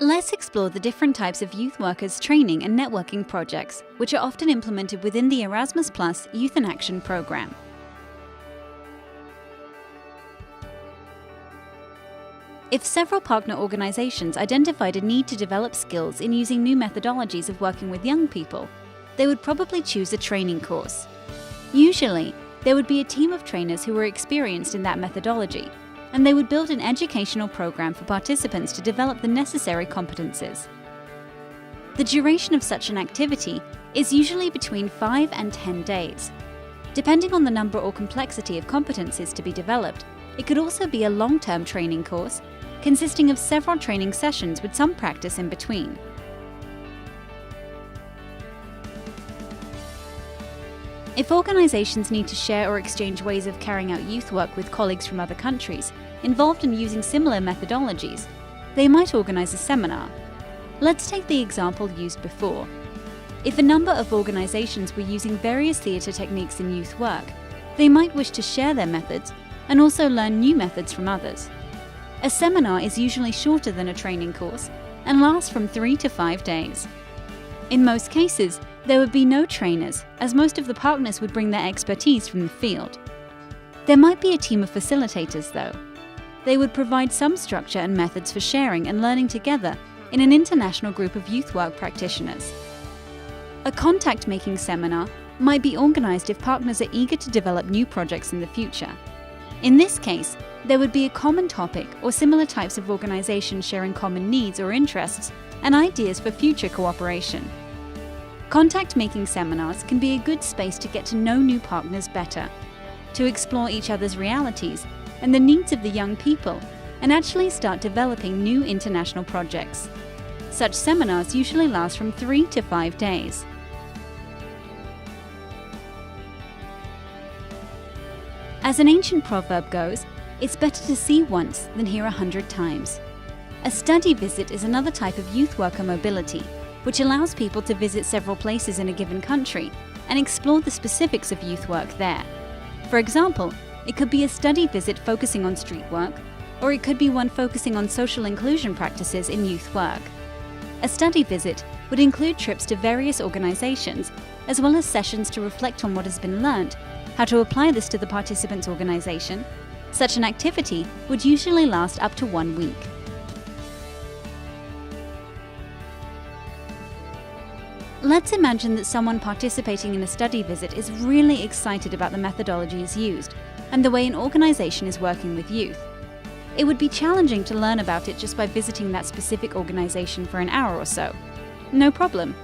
Let's explore the different types of youth workers training and networking projects, which are often implemented within the Erasmus Plus Youth in Action program. If several partner organizations identified a need to develop skills in using new methodologies of working with young people, they would probably choose a training course. Usually, there would be a team of trainers who were experienced in that methodology, and they would build an educational program for participants to develop the necessary competences. The duration of such an activity is usually between 5 and 10 days. Depending on the number or complexity of competencies to be developed, it could also be a long-term training course consisting of several training sessions with some practice in between. If organizations need to share or exchange ways of carrying out youth work with colleagues from other countries involved in using similar methodologies, they might organize a seminar. Let's take the example used before. If a number of organizations were using various theatre techniques in youth work, they might wish to share their methods and also learn new methods from others. A seminar is usually shorter than a training course and lasts from 3 to 5 days. In most cases, there would be no trainers, as most of the partners would bring their expertise from the field. There might be a team of facilitators, though. They would provide some structure and methods for sharing and learning together in an international group of youth work practitioners. A contact-making seminar might be organized if partners are eager to develop new projects in the future. In this case, there would be a common topic or similar types of organizations sharing common needs or interests and ideas for future cooperation. Contact-making seminars can be a good space to get to know new partners better, to explore each other's realities and the needs of the young people, and actually start developing new international projects. Such seminars usually last from 3 to 5 days. As an ancient proverb goes, it's better to see once than hear 100 times. A study visit is another type of youth worker mobility, which allows people to visit several places in a given country and explore the specifics of youth work there. For example, it could be a study visit focusing on street work, or it could be one focusing on social inclusion practices in youth work. A study visit would include trips to various organizations, as well as sessions to reflect on what has been learned, how to apply this to the participant's organization. Such an activity would usually last up to 1 week. Let's imagine that someone participating in a study visit is really excited about the methodologies used and the way an organization is working with youth. It would be challenging to learn about it just by visiting that specific organization for an hour or so. No problem.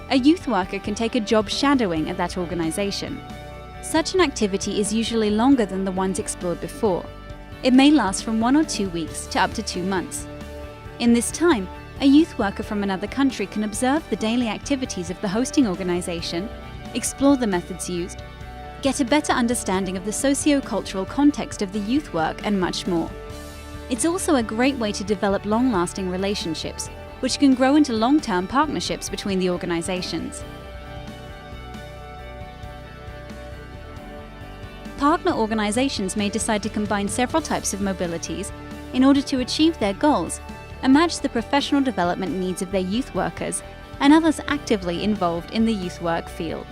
A youth worker can take a job shadowing at that organization. Such an activity is usually longer than the ones explored before. It may last from 1 or 2 weeks to up to 2 months. In this time, a youth worker from another country can observe the daily activities of the hosting organization, explore the methods used, get a better understanding of the socio-cultural context of the youth work, and much more. It's also a great way to develop long-lasting relationships, which can grow into long-term partnerships between the organizations. Partner organizations may decide to combine several types of mobilities in order to achieve their goals and match the professional development needs of their youth workers and others actively involved in the youth work field.